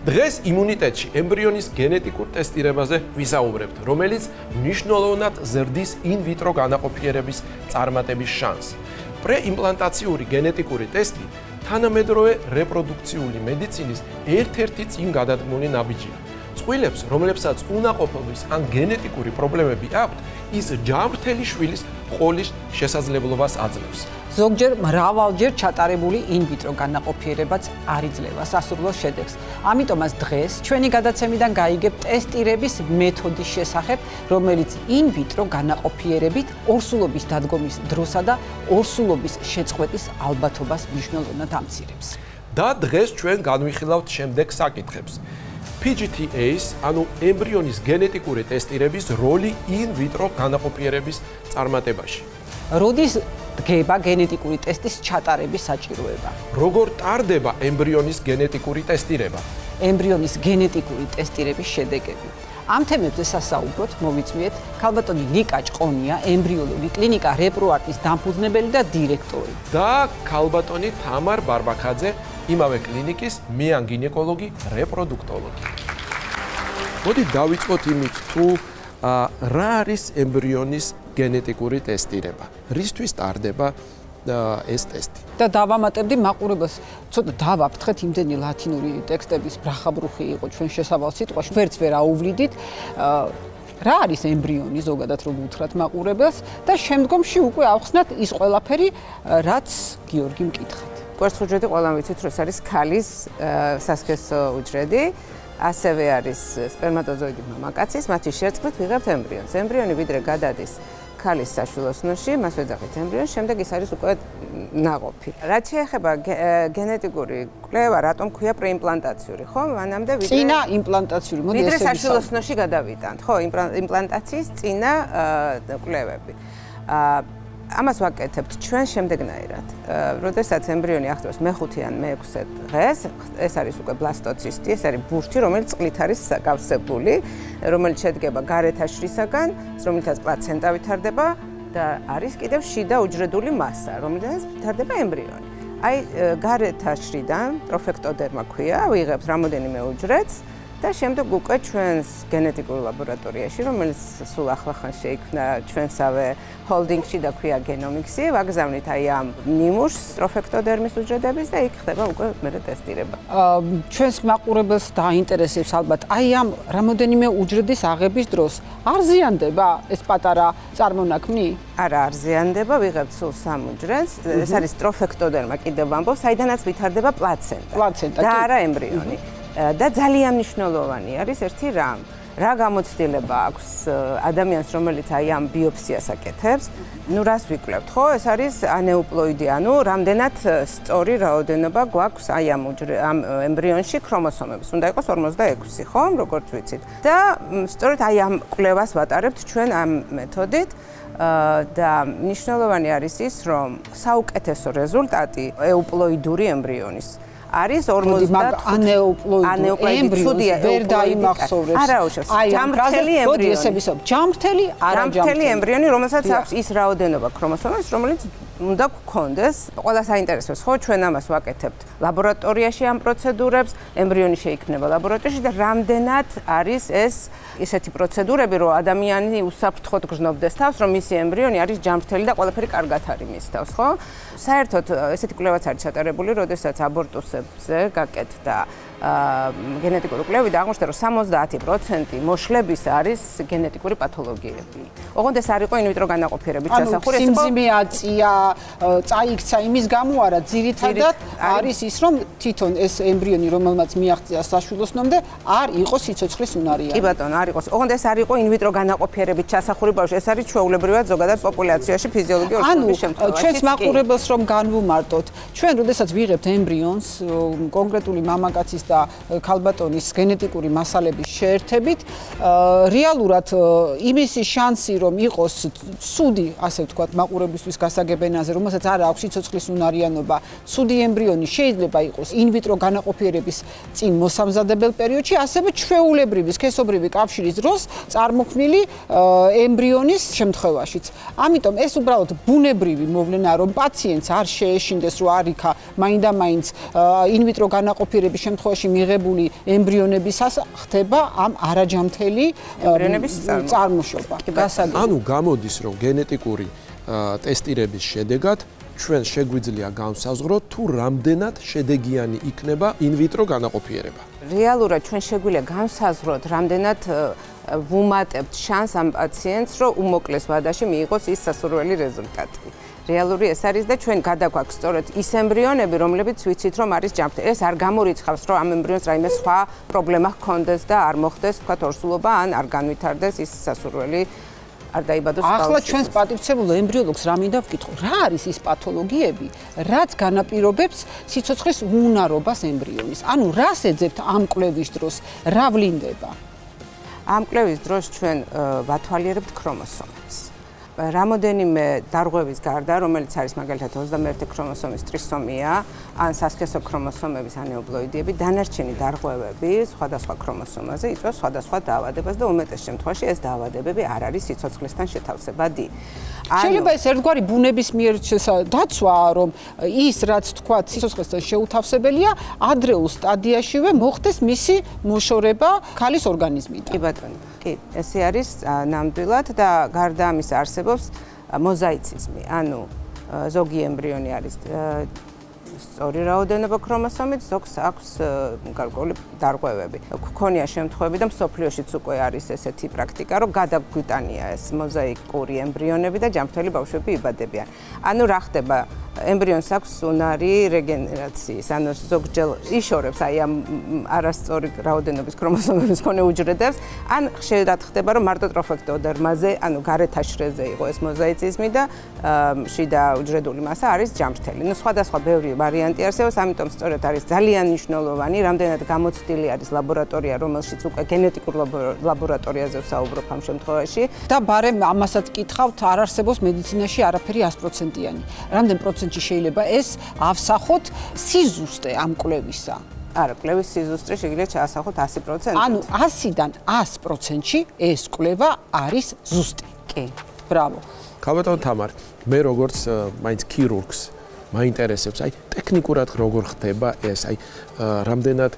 დღეს იმუნიტეტში ემბრიონის გენეტიკურ ტესტირებაზე ვისაუბრებთ, რომელიც მნიშვნელოვნად ზრდის in vitro განაყოფიერების წარმატების შანსს. პრეიმპლანტაციური გენეტიკური ტესტი თანამედროვე რეპროდუქციული მედიცინის ერთ-ერთი წინ გადადგმული ნაბიჯია. წყვილებს, რომლებსაც უნაყოფობის ან გენეტიკური პრობლემები აქვთ, ის ჯანმრთელი შვილის ყოლის შესაძლებლობას აძლევს. ზოგჯერ მრავალჯერ ჩატარებული in vitro განაყოფიერებაც არ იძლევა სასურველ შედეგს. ამიტომაც დღეს ჩვენი გადაცემიდან გაიგებთ ტესტირების მეთოდის შესახებ, რომელიც in vitro განაყოფიერებით ორსულობის დადგომის დროსა და ორსულობის შეწყვეტის ალბათობას მნიშვნელოვნად ამცირებს. და დღეს ჩვენ განვიხილავთ შემდეგ საკითხებს. PGT-A-ს, ანუ ემბრიონის გენეტიკური ტესტირების როლი in vitro განაყოფიერების წარმატებაში. როდის დგება გენეტიკური ტესტის ჩატარების საჭიროება? როგორ ტარდება ემბრიონის გენეტიკური ტესტირება? ემბრიონის გენეტიკური ტესტირების შედეგები. ამ თემებზე სასაუბროთ მოვიწვიეთ ქალბატონი ლიკა ჭყონია, ემბრიოლოგი, კლინიკა რეპროარტის დამფუძნებელი და დირექტორი. და ქალბატონი თამარ ბარბაქაძე, იმავე კლინიკის მეან გინეკოლოგი, რეპროდუქტოლოგი. მოდი დავიწყოთ იმით, თუ რა არის ემბრიონის გენეტიკური ტესტირება? რისთვის ტარდება ეს ტესტი? და დავამატებდი მაყურებელს, ცოტა დავაფრთხეთ იმდენი ლათინური ტექსტების ბრახაბრუხი იყო ჩვენ შესავალ სიტყვაში, ვერც ვერ აუვლიდით. რა არის ემბრიონი, ზოგადად რომ უთხრათ მაყურებელს და შემდგომში უკვე ავხსნათ ის ყველაფერი, რაც გიორგი მკითხათ. კვერცხუჯრედი ყველამ ვიცით, რომ ეს არის ქალის სასქესო უჯრედი. ასევე არის სპერმატოზოიდი მამაკაცის, მათი შერწყმით ვიღებთ ემბრიონს. ემბრიონი ვიდრე გადადის ქალის საშვილოსნოში, მას ვეძახით ემბრიონს, შემდეგ ის არის უკვე ნაყოფი. რაც შეეხება გენეტიკური კვლევა, რატომ ქვია პრეიმპლანტაციური, ხო? მანამდე წინა იმპლანტაციური, მოდი ვიდრე ესე საშვილოსნოში გადავიტანთ, ხო, იმპლანტაციის წინა კვლევები. ამას ვაკეთებთ ჩვენ შემდეგნაირად. როდესაც ემბრიონი აღწევს მე-5 ან მე-6 დღეს, ეს არის უკვე ბლასტოცისტი, ეს არის ბურთი, რომელიც წყლით არის გავსებული, რომელიც შედგება გარეთაშრისაგან, რომელთაც პლაცენტა ვითარდება და არის კიდევ შიდა უჯრედული მასა, რომელთაც ვითარდება ემბრიონი. აი, გარეთაშრიდან ტროფექტოდერმა ქვია, ვიღებთ რამოდენიმე უჯრედს და შემდეგ უკვე ჩვენს გენეტიკურ ლაბორატორიაში, რომელიც სულ ახლახან შეიქმნა ჩვენსავე ჰოლდინგში და ქვია გენომიქსი, ვაგზავნით აი ამ ნიმუშს ტროფექტოდერმის უჯრედების და იქ ხდება უკვე მერე ტესტირება. ჩვენს მაყურებელს დაინტერესებს ალბათ, აი ამ რამოდენიმე უჯრედის აღების დროს არ ზიანდება ეს პატარა წარმონაქმნი? არა, არ ზიანდება, ვიღებთ სულ 3 უჯრედს. ეს არის ტროფექტოდერმა კიდევ ვამბობ, საიდანაც ვითარდება პლაცენტა და არა ემბრიონი. და ძალიან მნიშვნელოვანი არის ერთი რამ. რა გამოცდილება აქვს ადამიანს, რომელიც აი ამ ბიოფსიას აკეთებს? ნუ რას ვიკვლევთ, ხო? ეს არის ანეუპლოიდი, ანუ რამდენად სწორი რაოდენობა გვაქვს აი ამ ემბრიონში ქრომოსომების. უნდა იყოს 46, ხო? როგორც ვიცით. და სწორედ აი ამ კვლევას ვატარებთ ჩვენ ამ მეთოდით. და მნიშვნელოვანი არის ის, რომ საუკეთესო რეზულტატი ეუპლოიდური ემბრიონის არის 50 ანეუპლოიდი ცუდია ვერ დაიმახსოვრებს. არა უშავს. ჯამრთელი ემბრიონი, რომელსაც აქვს ის რაოდენობა ქრომოსომების, რომელიც უნდა გქონდეს. ყველა საინტერესოს, ხო, ჩვენ ამას ვაკეთებთ ლაბორატორიაში ამ პროცედურებს, ემბრიონი შეიქმნება ლაბორატორიაში და რამდენად არის ეს ისეთი პროცედურები, რომ ადამიანი უსაფრთხოდ გრძნობდეს თავს, რომ მისი ემბრიონი არის ჯამრთელი და ყველაფერი კარგად არის მის თავს, ხო? საერთოდ ესეთი კვლევაც არის ჩატარებული, როდესაც აბორტუსებზე გაკეთდა გენეტიკური კვლევები და აღმოჩნდა, რომ 70% მოშლების არის გენეტიკური პათოლოგიები. ოღონდ ეს არ იყო in vitro განაყოფიერებით შესახური, ეს სიმძიმე აწია, წაიქცა იმის გამო არა, ძირითადად არის ის, რომ თვითონ ეს ემბრიონი, რომელმაც მიაღწია საშვილოსნომდე, არ იყოს სიცოცხლის უნარიანი. კი ბატონო, არ იყოს. ოღონდ ეს არ იყო in vitro განაყოფიერებით შესახური ბავშვი, ეს არის ჩვეულებრივად ზოგადად პოპულაციაში ფიზიოლოგიური ორგანიზმის შემთხვევაში. ჩვენს მაყურებელს რომ განვუმარტოთ, ჩვენ როდესაც ვიღებთ ემბრიონს, კონკრეტული მამაკაცის და ქალბატონის გენეტიკური მასალების შეერთებით, რეალურად იმის შანსი რომ იყოს ცუდი, ასე ვთქვათ, მაყურებლისთვის გასაგებენაზე, რომელსაც არ აქვს სიცოცხლის უნარიანობა, ცუდი ემბრიონი შეიძლება იყოს in vitro განაყოფიერების წინ მოსამზადებელ პერიოდში, ასევე ჩვეულებრივი სქესობრივი კავშირის დროს წარმოქმნილი ემბრიონის შემთხვევაშიც. ამიტომ ეს უბრალოდ ბუნებრივი მოვლენაა, რომ პაციენტს არ შეეშინდეს, რომ არ იქა მაინდა-მაინც in vitro განაყოფიერების შემთხვევაში ვადაში მიღებული ემბრიონებისას ხდება ამ არაჯამთელი ემბრიონების წარმოშობა. ანუ გამოდის, რომ გენეტიკური ტესტირების შედეგად ჩვენ შეგვიძლია განსაზღვროთ თუ რამდენად შედეგიანი იქნება ინვიტრო განაყოფიერება. რეალურად ჩვენ შეგვიძლია განსაზღვროთ, რამდენად ვუმატებთ შანსს ამ პაციენტს, რომ უმოკლეს ვადაში მიიღოს ის სასურველი რეზულტატი. რეალური ეს არის და ჩვენ გადაგვაქვს სწორედ ის ემბრიონები, რომლებიც ვიცით, რომ არის ჯანმრთელი. ეს არ გამორიცხავს, რომ ამ ემბრიონს რაიმე სხვა პრობლემა ჰქონდეს და არ მოხდეს, თქვათ, ორსულობა ან არ განვითარდეს ის სასურველი არ დაიბადოს ბავშვი. ახლა ჩვენს პატივცემულ ემბრიოლოგს რა მინდა ვკითხო, რა არის ის პათოლოგიები, რაც განაპირობებს სიცოცხლის უუნარობას ემბრიონის? ანუ რას ეძებთ ამ კვლევის დროს, რა ვლინდება? ამ კვლევის დროს ჩვენ ვათვალიერებთ ქრომოსომებს. რამოდენიმე დარღვევის გარდა, რომელიც არის მაგალითად 21 ქრომოსომის ტრისომია, ან სასქესო ქრომოსომების ან ეუბლოიდები, დანარჩენი დარღვევები სხვადასხვა ქრომოსომაზე იწვევს სხვადასხვა დაავადებას და უმეტეს შემთხვევაში ეს დაავადებები არ არის სიცოცხლესთან შეთავსებადი. შეიძლება ეს ერთგვარი ბუნების მიერ დაცვაა, რომ ის რაც თქვა სიცოცხლესთან შეუთავსებელია, ადრეულ სტადიაშივე მოხდეს მისი მოშორება ქალის ორგანიზმიდან. კი ბატონო, კი, ესე არის ნამდვილად და გარდა ამისა არსებობს მოზაიციზმი, ანუ ზოგი ემბრიონი არის სწორი რაოდენობა ქრომოსომით, ზოგს აქვს გარკვეული დარღვევები. გქონია შემთხვევები და მსოფლიოშიც უკვე არის ესეთი პრაქტიკა, რომ გადაგვიტანია ეს მოზაიკური ემბრიონები და ჯანმრთელი ბავშვები იბადებიან. ანუ რა ხდება? ემბრიონს აქვს უნარი რეგენერაციის, ანუ ზოგჯერ იშორებს აი ამ არასწორი რაოდენობის ქრომოსომების მქონე უჯრედებს, ან ხშირად ხდება, რომ მარტო ტროფექტოდერმაზე, ანუ გარეთ აშრეზე იყო ეს მოზაიციზმი და შიდა უჯრედული მასა არის ჯანმრთელი. ნუ სხვადასხვა ბევრი ვარიანტი არსებობს, ამიტომ სწორედ არის ძალიან მნიშვნელოვანი, რამდენად გამოცდილი არის ლაბორატორია, რომელშიც უკვე გენეტიკურ ლაბორატორიაზე ვსაუბრობ ამ შემთხვევაში. და ბარემ ამასაც კითხავთ, არ არსებობს მედიცინაში არაფერი 100%-იანი. რამდენ პროცენტში შეიძლება ეს ავსახოთ სიზუსტე ამ კვლევისა? არა, კვლევის სიზუსტე შეიძლება ჩაასახოთ 100%. ანუ 100-დან 100%-ში ეს კვლევა არის ზუსტი. კი. ბრავო. ქალბატონო თამარი, მე როგორც მაინც ქირურგს მაინტერესებს, აი ტექნიკურად როგორ ხდება ეს, აი რამდენად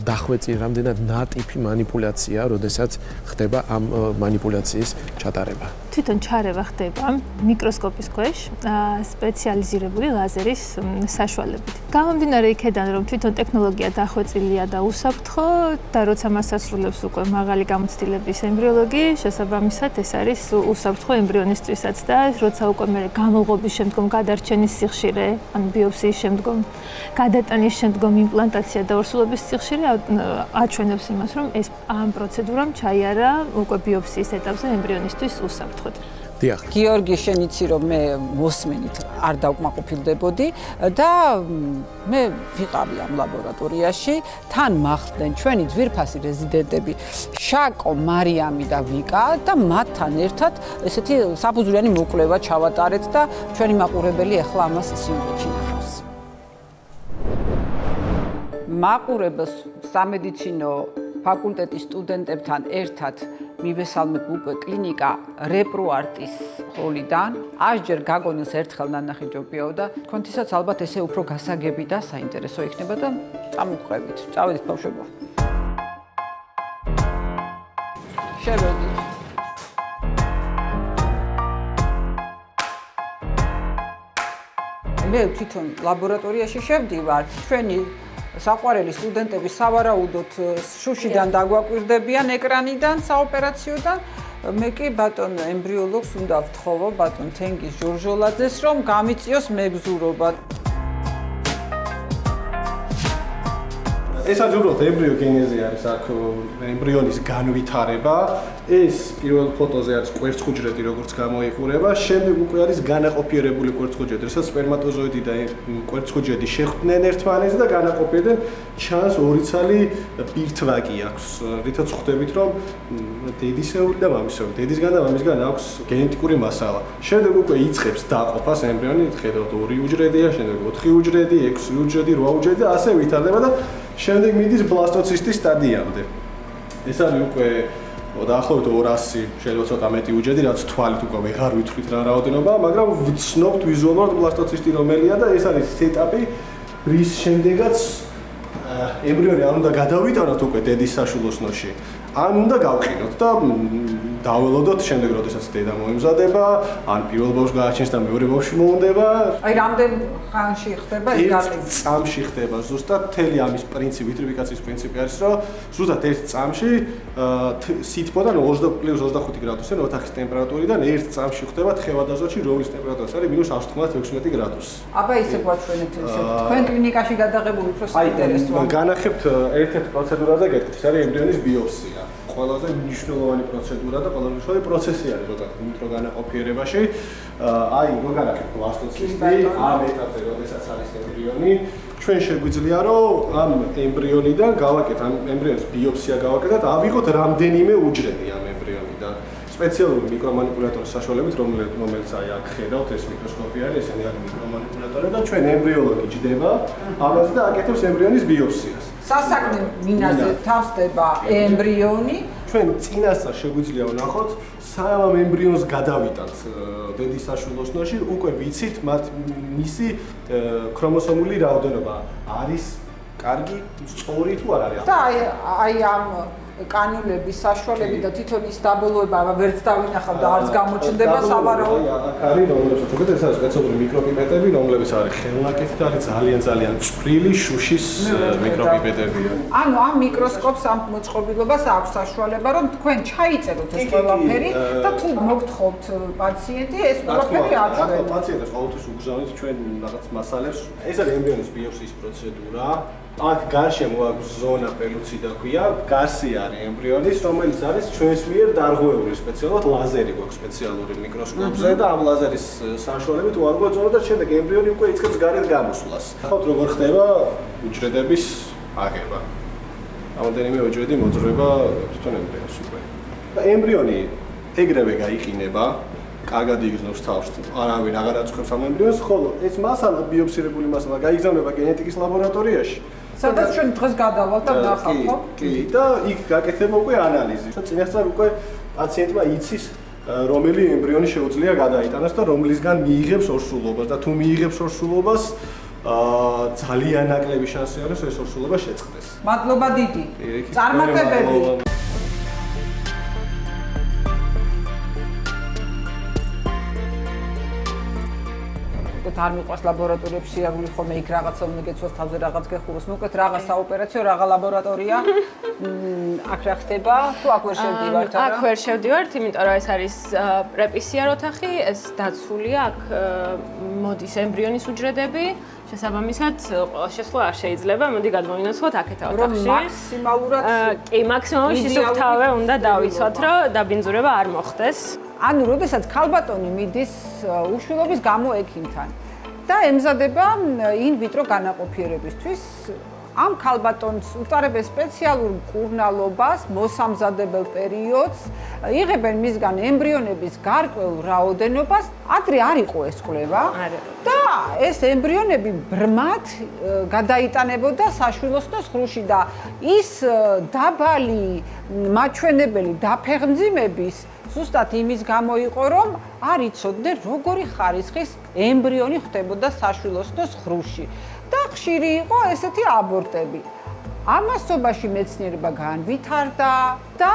დახვეწი, რამდენად ნატიფი манипуляცია, როდესაც ხდება ამ манипуляციის ჩატარება. თვითონ ჩარევა ხდება მიკროსკოპის ქვეშ სპეციალიზირებული ლაზერის საშუალებით. გამომდინარე იქედან, რომ თვითონ ტექნოლოგია დახვეწილია და უსაფრთხო და როცა მას ასრულებს უკვე მაღალი გამოცდილების ემბრიოლოგი, შესაბამისად ეს არის უსაფრთხო ემბრიონისთვისაც და როცა უკვე მე გამოღობის შემდგომ გადარჩენის სიხშირე, ან ბიოპსიის შემდგომ, გადატანის შემდგომ იმპლანტაცია და ორსულობის სიხშირე აჩვენებს იმას, რომ ეს ამ პროცედურამ ჩაიარა უკვე ბიოპსიის ეტაპზე ემბრიონისთვის უსაფრთხოდ. დიახ. გიორგი, შენ იცი, რომ მე მოსმენით არ დავკმაყოფილდებოდი და მე ვიყავი ამ ლაბორატორიაში, თან მახლდნენ ჩვენი ძვირფასი რეზიდენტები შაკო, მარიამი და ვიკა და მათთან ერთად ესეთი საფუძვლიანი მოკვლევა ჩავატარეთ და ჩვენი მაყურებელი ახლა ამას სიუჟეტში ნახავს. მაყურებელს სამედიცინო ფაკულტეტის სტუდენტებთან ერთად მივესალმებ უკვე კლინიკა რეპროარტის ჰოლიდან. ასჯერ გაგონილს ერთხელ ნანახი ჯობიაო და თქვენთვისაც ალბათ ესე უფრო გასაგები და საინტერესო იქნება და წამოვყრებით. წავედით ბავშვებო. შევედით. მე თვითონ ლაბორატორიაში შევდივარ. ჩვენი საყვარელი სტუდენტები სავარაუდოდ შუშიდან დაგვაკვირდებიან ეკრანიდან საოპერაციოდან. მე კი ბატონ ემბრიოლოგს უნდა ვთხოვო ბატონ თენგიზ ჟორჟოლაძეს, რომ გამიწიოს მეგზურობა. ეს აჯობოთ ემბრიოგენეზი არის აქ ემბრიონის განვითარება. ეს პირველ ფოტოზე არის კვერცხუჯრედი, როგორც გამოიყურება. შემდეგ უკვე არის განაყოფიერებული კვერცხუჯრედი, რასაც სპერმატოზოიდი და კვერცხუჯრედი შეხვდნენ ერთმანეთს და განაყოფიერდნენ. ჩანს ორი ცალი პირთვაკი აქვს, რითაც ხვდებით, რომ დედისეული და მამისეული. დედისგან და მამისგან აქვს გენეტიკური მასალა. შემდეგ უკვე იწყებს დაყოფას ემბრიონი, ხედავთ 2 უჯრედია, შემდეგ 4 უჯრედი, 6 უჯრედი, 8 უჯრედი და ასე ვითარდება და შემდეგ მიდის ბლასტოცისტის სტადიამდე. ეს არის უკვე დაახლოებით 200, შეიძლება ცოტა მეტი უჯრედი, რაც თვალით უკვე ვეღარ ვითვლით რა რაოდენობა, მაგრამ ვცნობთ ვიზუალურად ბლასტოცისტი რომელია და ეს არის ეტაპი, რის შემდეგაც ემბრიონი არ უნდა გადავიტანოთ უკვე დედის საშვილოსნოში, ან უნდა გავყინოთ და დაველოდოთ შემდეგ, როდესაც დედა მოემზადება, ან პირველ ბავშვს გააჩენს და მეორე ბავშვი მოუნდება. აი რამდენ ხანში ხდება ეს გაყიდვა? წამში ხდება ზუსტად მთელი ამის პრინციპი, ვიტრიფიკაციის პრინციპი არის, რომ ზუსტად ერთ წამში სითბოდან 20+25 გრადუსიან ოთახის ტემპერატურიდან ერთ წამში ხდება თხევადაზოში, რომლის ტემპერატურაც არის -16 გრადუსი. აბა ისე გვაჩვენებთ თქვენ კლინიკაში გადაღებული უფრო საინტერესოა. განახებთ ერთ-ერთ პროცედურაზე გეტყვით, ეს არის ემბრიონის ბიოპსია. ყველაზე მნიშვნელოვანი პროცედურა და ყველაზე მნიშვნელოვანი პროცესი არის ზოგადად ვიტრო განაყოფიერებაში. აი, მოგანახებთ ბლასტოცისტი, ამ ეტაპზე, როდესაც არის ემბრიონი, ჩვენ შეგვიძლია რომ ამ ემბრიონიდან გავაკეთოთ, ამ ემბრიონის ბიოპსია გავაკეთოთ, ავიღოთ რამდენიმე უჯრედი ამ ემბრიონიდან. სპეციალური მიკრომანიპულატორის საშუალებით, რომელიც აი აქ ხედავთ, ეს მიკროსკოპი არის, ესენი არის მიკრომანიპულატორი და ჩვენ ემბრიოლოგი ჯდება ამაზე და აკეთებს ემბრიონის ბიოპსიას. სასაკნე მინაზე თავსდება ემბრიონი. ჩვენ წინასწარ შეგვიძლია ვნახოთ, სანამ ემბრიონს გადავიტანთ დედის საშვილოსნოში, უკვე ვიცით მისი ქრომოსომული რაოდენობა არის კარგი, სწორი თუ არ არის. და აი ამ კანულების საშუალებით და თვითონ ის დაბოლოება ვერც დავინახავ და არც გამოჩნდება სავარაუდოდ. აქ არის რომლებსაც უბრალოდ ეს არის სპეციალური მიკროპიპეტები, რომლებიც არის ხელნაკეთი და არის ძალიან წვრილი შუშის მიკროპიპეტებია. ანუ ამ მიკროსკოპს ამ მოწყობილობას აქვს საშუალება რომ თქვენ ჩაიწეროთ ეს ყველაფერი და თუ მოგთხოვთ პაციენტი ეს ყველაფერი აჩვენოთ. პაციენტს ყოველთვის უგზავნით ჩვენ რაღაც მასალებს. ეს არის ემბრიონის ბიოპსიის პროცედურა. აქ გარშემო აქვს ზონა პელუცი და ქვია, გარსი არის ემბრიონის, რომელიც არის ჩვენს მიერ დარღვეული სპეციალურად ლაზერი გვაქვს სპეციალური მიკროსკოპზე და ამ ლაზერის საშუალებით უარღვევთ ზონა და შემდეგ ემბრიონი უკვე იწყებს გარეთ გამოსვლას. ხოთ როგორ ხდება უჯრედების აღება. რამოდენიმე უჯრედი მოძრაობა თვითონ ემბრიონს უკვე. და ემბრიონი ეგრევე გაიყინება, კარგად იგრძნობს თავს, არავინ აღარ აწუხებს ამ ემბრიონს, ხოლო ეს მასალა, ბიოპსირებული მასალა გაიგზავნება გენეტიკის ლაბორატორიაში. სადაც ჩვენ დღეს გადავალთ და ნახავთ, ხო? კი, და იქ გაკეთდება უკვე ანალიზი. წინასწარ უკვე პაციენტმა იცის რომელი ემბრიონი შეუძლია გადაიტანოს და რომლისგან მიიღებს ორსულობას და თუ მიიღებს ორსულობას ძალიან ნაკლები შანსი არის ეს ორსულობა შეწყდეს. მადლობა დიდი. წარმატებები. არ მიყვარს ლაბორატორიებში სიარული ხოლმე იქ რაღაცა უნდა გეცოს თავზე რაღაც გეხუროს. მოკლედ რაღა საოპერაციო, რაღა ლაბორატორია. აქ რა ხდება? თუ აქ ვერ შევდივართ არა? აქ ვერ შევდივართ, იმიტომ რომ ეს არის პრეპისიარ ოთახი, ეს დაცულია, აქ მოდის ემბრიონის უჯრედები. შესაბამისად, ყველა შესვლა არ შეიძლება. მოდი გადმოვინაცვლოთ აქეთა ოთახში. რომ მაქსიმალურად კი, მაქსიმალურად სისუფთავე უნდა დავიცვათ, რომ დაბინძურება არ მოხდეს. ანუ, როდესაც ქალბატონი მიდის უშვილობის გამო ექიმთან და ემზადება in vitro განაყოფიერებისთვის, ამ ქალბატონს უტარებენ სპეციალურ მკურნალობას, მოსამზადებელ პერიოდს, იღებენ მისგან ემბრიონების გარკვეულ რაოდენობას, ადრე არ იყო ეს კვლევა და ეს ემბრიონები ბრმად გადაიტანებოდა საშვილოსნოს ხრუში და ის დაბალი მაჩვენებელი დაფეხმძიმების ზუსტად იმის გამო იყო, რომ არ იცოდნენ როგორი ხარისხის ემბრიონი ხდებოდა საშვილოსნოს ხრუში და ხშირი იყო ესეთი აბორტები. ამასობაში მეცნიერება განვითარდა და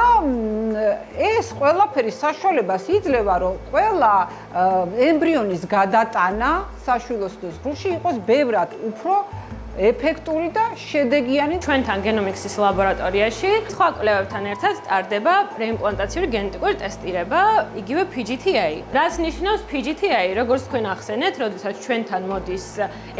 ეს ყველაფერი საშუალებას იძლევა, რომ ყველა ემბრიონის გადატანა საშვილოსნოს ხრუში იყოს ბევრად უფრო ეფექტური და შედეგიანი. ჩვენთან გენომიქსის ლაბორატორიაში სხვა კვლევებთან ერთად ტარდება პრეიმპლანტაციური გენეტიკური ტესტირება, იგივე PGT-A. რაც ნიშნავს PGT-A, როგორც თქვენ ახსენეთ, როდესაც ჩვენთან მოდის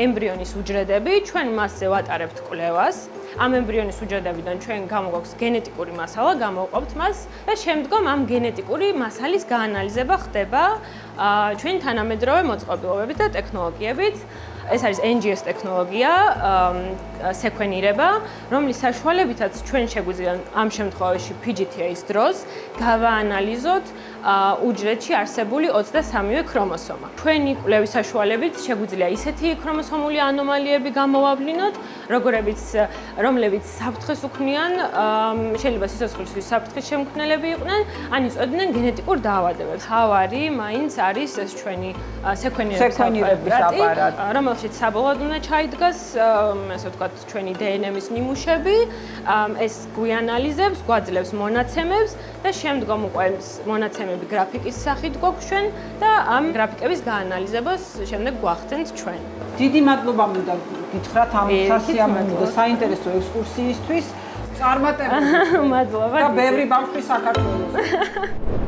ემბრიონის უჯრედები, ჩვენ მასზე ვატარებთ კვლევას. ამ ემბრიონის უჯრედებიდან ჩვენ გამოგვაქვს გენეტიკური მასალა, გამოვყოფთ მას და შემდგომ ამ გენეტიკური მასალის გაანალიზება ხდება ჩვენი თანამედროვე მოწყობილობებით და ტექნოლოგიებით. ეს არის NGS ტექნოლოგია, სეკვენირება, რომლის საშუალებითაც ჩვენ შეგვიძლია ამ შემთხვევაში PGT-A-ის დროს გავაანალიზოთ უჯრედში არსებული 23-ვე ქრომოსომა. ჩვენი კვლევის საშუალებით შეგვიძლია ისეთი ქრომოსომული ანომალიები გამოვავლინოთ, რომლებიც საფრთხეს უქმნიან, შეიძლება სიცოცხლისთვის საფრთხის შემქმნელები იყვნენ, ან იწვევდნენ გენეტიკურ დაავადებებს. თავარი მაინც არის ეს ჩვენი სეკვენირების აპარატი, რომელიც რომელშიც საბოლოოდ უნდა ჩაიდგას, ასე ვთქვათ, ჩვენი DNM-ის ნიმუშები, ეს გვიანალიზებს, გვაძლევს მონაცემებს და შემდგომ უკვე მონაცემები გრაფიკის სახით გვაქვს ჩვენ და ამ გრაფიკების გაანალიზებას შემდეგ გვახდენთ ჩვენ. დიდი მადლობა მინდა გითხრათ ამ სასიამოვნო და საინტერესო ექსკურსიისთვის. წარმატებები. მადლობა. და ბევრი ბავშვი საქართველოს.